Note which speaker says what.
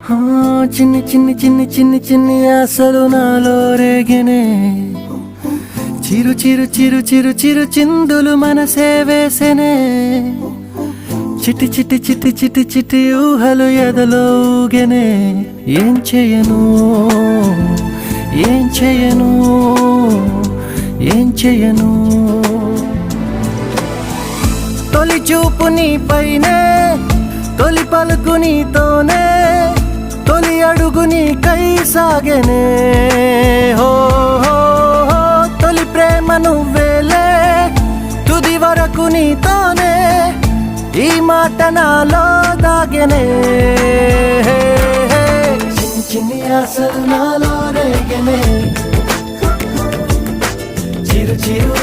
Speaker 1: చిన్ని చిన్ని చిన్ని చిన్ని చిన్ని ఆశలు నాలో రేగినే చిరు చిరు చిరు చిరు చిరు చిందులు మనసే వేసెనే చిటి చిటి చిటి చిటి చిటి ఊహలు ఎదలో ఊగెనే ఏం చేయను ఏం చేయను ఏం చేయను తొలి చూపు నీ పైనే తొలి పలుకు నీతోనే తొలి అడుగు నీకై సాగెనే హో హో హో తొలి ప్రేమ నువ్వేలే తుది వరకు నీతోనే ఈ మాట నాలో దాగెనే చిన్ని చిన్ని ఆశలు నాలో రేగెనే చిరు చిరు